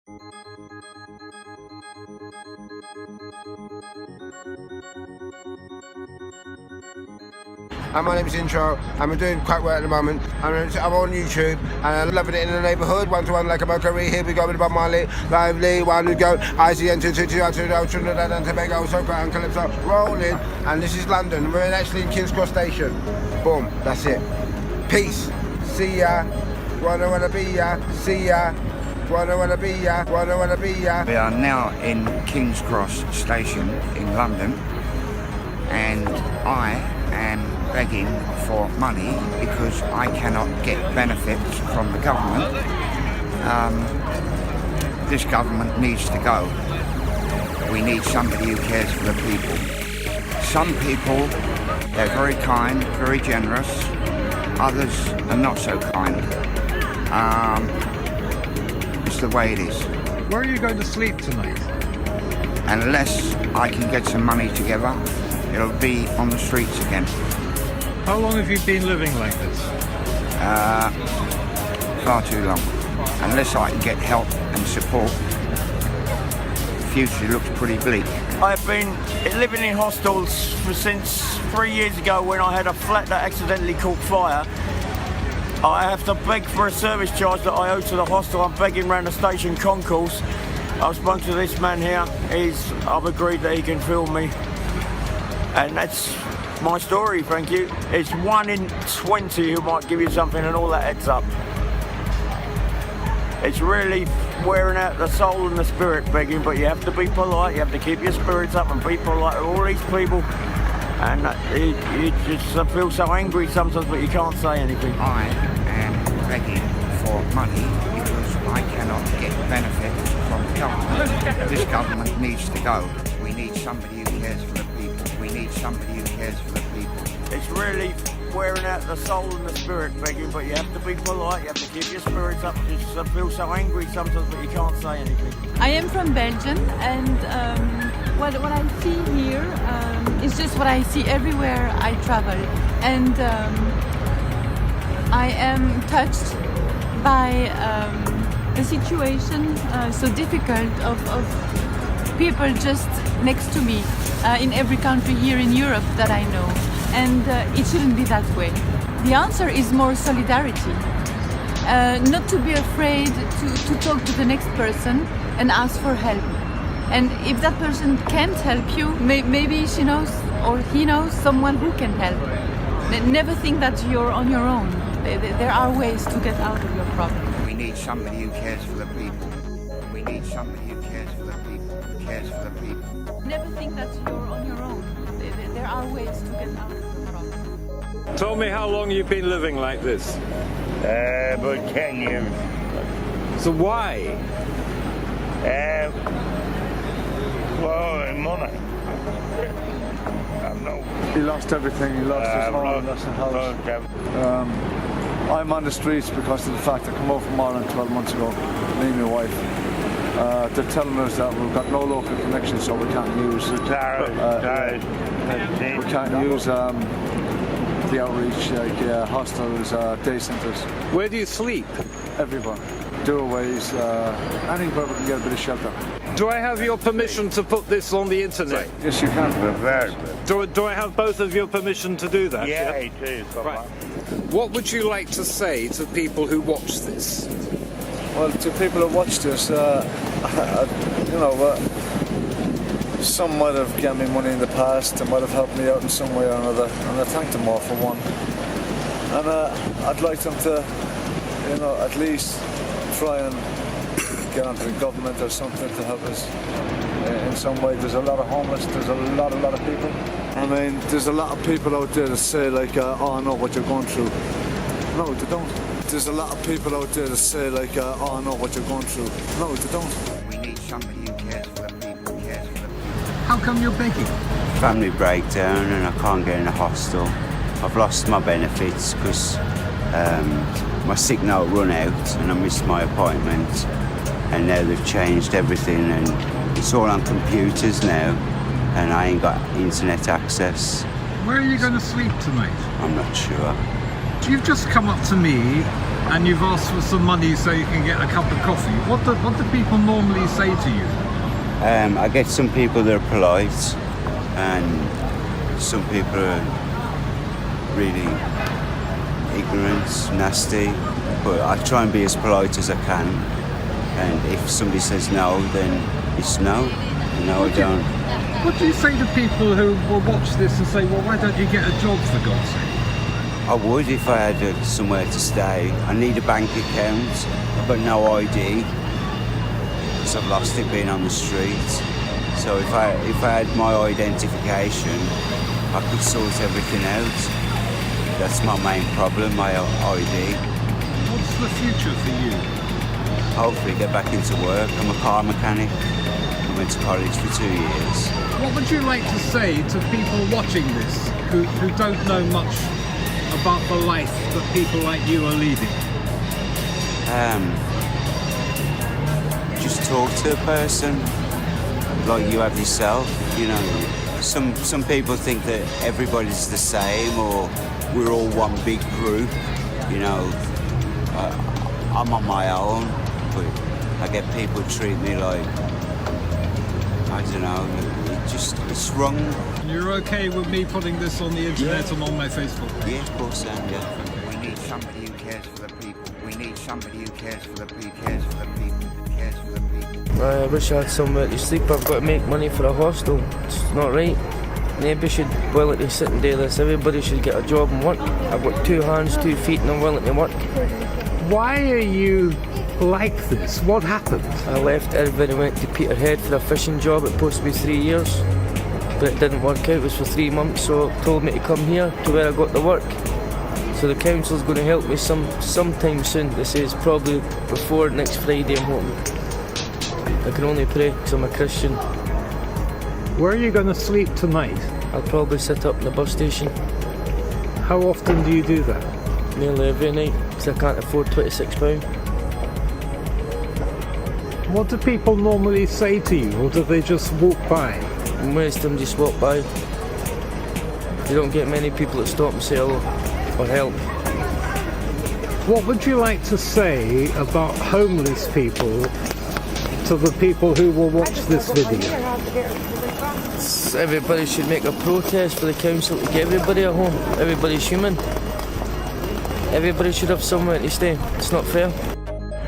My name's Intro. I'm doing quite well at the moment. I'm on YouTube and I'm loving it in the neighbourhood. 1-to-1 like a Mercury. Here we go with Bob Marley. Lively, while we go. ICN to Trinidad and Tobago, Soca and Calypso rolling. And this is London. We're actually in King's Cross Station. Boom, that's it. Peace. See ya. Wanna be ya. See ya. Wanna be ya. Wanna be ya. We are now in King's Cross Station in London, and I am begging for money because I cannot get benefits from the government. This government needs to go. We need somebody who cares for the people. Some people, they're very kind, very generous. Others are not so kind. It's the way it is. Where are you going to sleep tonight? Unless I can get some money together, it'll be on the streets again. How long have you been living like this? Far too long. Unless I can get help and support, the future looks pretty bleak. I've been living in hostels since 3 years ago when I had a flat that accidentally caught fire. I have to beg for a service charge that I owe to the hostel. I'm begging around the station concourse. I've spoken to this man here. I've agreed that he can film me. And that's my story, thank you. It's 1 in 20 who might give you something and all that adds up. It's really wearing out the soul and the spirit begging, but you have to be polite, you have to keep your spirits up and be polite to all these people. And you just feel so angry sometimes, but you can't say anything. I am begging for money because I cannot get benefits from the government. This government needs to go. We need somebody who cares for the people. We need somebody who cares for the people. It's really wearing out the soul and the spirit begging, but you have to be polite, you have to keep your spirits up. You just feel so angry sometimes, but you can't say anything. I am from Belgium, and what I see here is just what I see everywhere I travel. And I am touched by the situation so difficult of people just next to me in every country here in Europe that I know. And it shouldn't be that way. The answer is more solidarity. Not to be afraid to talk to the next person and ask for help. And if that person can't help you, maybe she knows or he knows someone who can help. Never think that you're on your own. There are ways to get out of your problem. We need somebody who cares for the people. We need somebody who cares for the people. Cares for the people. Never think that you're on your own. There are ways to get out of your problem. Tell me how long you've been living like this. About 10 years. So why? Well, money. No. He lost everything. He lost his home, lost his house. I'm on the streets because of the fact I come over from Ireland 12 months ago, me and my wife. They're telling us that we've got no local connection, so we can't use the outreach, like hostels, day centres. Where do you sleep? Everywhere. Doorways, anywhere we can get a bit of shelter. Do I have your permission to put this on the internet? Yes, you can. Very good. Do I have both of your permission to do that? Yeah, it is. Right. What would you like to say to people who watch this? Well, to people who watch this, some might have given me money in the past, and might have helped me out in some way or another, and I thank them all for one. And I'd like them to, at least try and get onto the government or something to help us in some way. There's a lot of homeless, there's a lot of people. I mean, there's a lot of people out there that say like, oh, I know what you're going through. No, they don't. There's a lot of people out there that say like, oh, I know what you're going through. No, they don't. We need somebody who cares for the people, cares for the people. How come you're begging? Family breakdown and I can't get in a hostel. I've lost my benefits because my sick note run out and I missed my appointment, and now they've changed everything and it's all on computers now and I ain't got internet access. Where are you going to sleep tonight? I'm not sure. You've just come up to me and you've asked for some money so you can get a cup of coffee. What do people normally say to you? I get some people that are polite, and some people are really ignorant, nasty, but I try and be as polite as I can, and if somebody says no, then it's no. No, I don't. What do you say to people who will watch this and say, well, why don't you get a job, for God's sake? I would if I had somewhere to stay. I need a bank account, but no ID, because I've lost it being on the street. So if I had my identification, I could sort everything out. That's my main problem, my ID. What's the future for you? Hopefully get back into work. I'm a car mechanic. I went to college for 2 years. What would you like to say to people watching this who don't know much about the life that people like you are leading? Just talk to a person like you have yourself. You know, some people think that everybody's the same or we're all one big group. You know, I'm on my own, but I get people treat me like, I don't know, it's wrong. You're okay with me putting this on the internet and on my Facebook? Yeah, of course I am, yeah. We need somebody who cares for the people. We need somebody who cares for the people, cares for the people, cares for the people. I wish I had somewhere to sleep. I've got to make money for a hostel. It's not right. Nobody should be willing to sit and do this. Everybody should get a job and work. I've got 2 hands, 2 feet, and I'm willing to work. Why are you like this? What happened? I left everybody, went to Peterhead for a fishing job. It was supposed to be 3 years, but it didn't work out. It was for 3 months, so told me to come here to where I got the work. So the council's going to help me sometime soon. They say it's probably before next Friday, I'm hoping. I can only pray because I'm a Christian. Where are you going to sleep tonight? I'll probably sit up in the bus station. How often do you do that? Nearly every night, because I can't afford £26. What do people normally say to you, or do they just walk by? Most of them just walk by. You don't get many people that stop and say hello or help. What would you like to say about homeless people to the people who will watch this video? Everybody should make a protest for the council to get everybody a home. Everybody's human. Everybody should have somewhere to stay. It's not fair.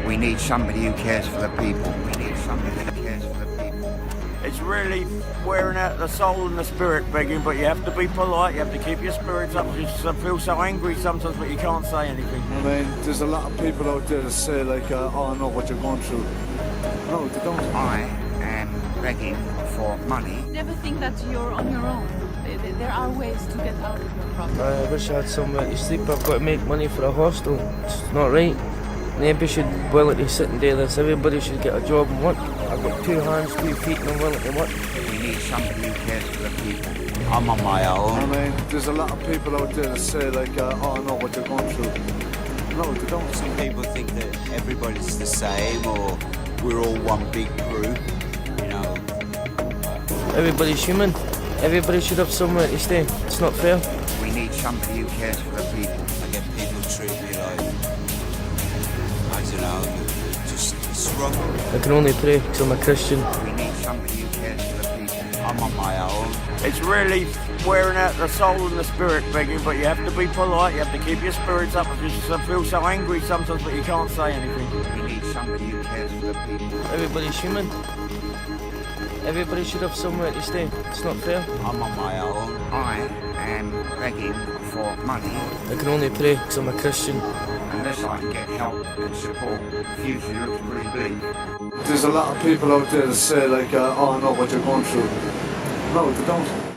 We need somebody who cares for the people. We need somebody who cares for the people. It's really wearing out the soul and the spirit, begging, but you have to be polite, you have to keep your spirits up. You just feel so angry sometimes, but you can't say anything. I mean, there's a lot of people out there that say, like, oh, I know what you're going through. No, they don't. I am begging for money. Never think that you're on your own. There are ways to get out of your problem. I wish I had somewhere to sleep. I've got to make money for a hostel. It's not right. Nobody should be willing to sit and do this. Everybody should get a job and work. I've got 2 hands, 2 feet, and I'm willing to work. We need somebody who cares for the people. I'm on my own. I mean, there's a lot of people out there that say, like, oh, I know what you're going through. No, they don't. Some people think that everybody's the same or we're all one big group, you know. Everybody's human. Everybody should have somewhere to stay. It's not fair. We need somebody who cares for the people. I get people treat me like, I don't know, it's wrong. I can only pray because I'm a Christian. We need somebody who cares for the people. I'm on my own. It's really wearing out the soul and the spirit, begging, but you have to be polite, you have to keep your spirits up. You just feel so angry sometimes, but you can't say anything. We need somebody who cares for the people. Everybody's human. Everybody should have somewhere to stay. It's not fair. I'm on my own. I am begging for money. I can only pray because I'm a Christian. Unless I can get help and support, the future looks pretty bleak. There's a lot of people out there that say, like, oh, I know what you're going through. No, they don't.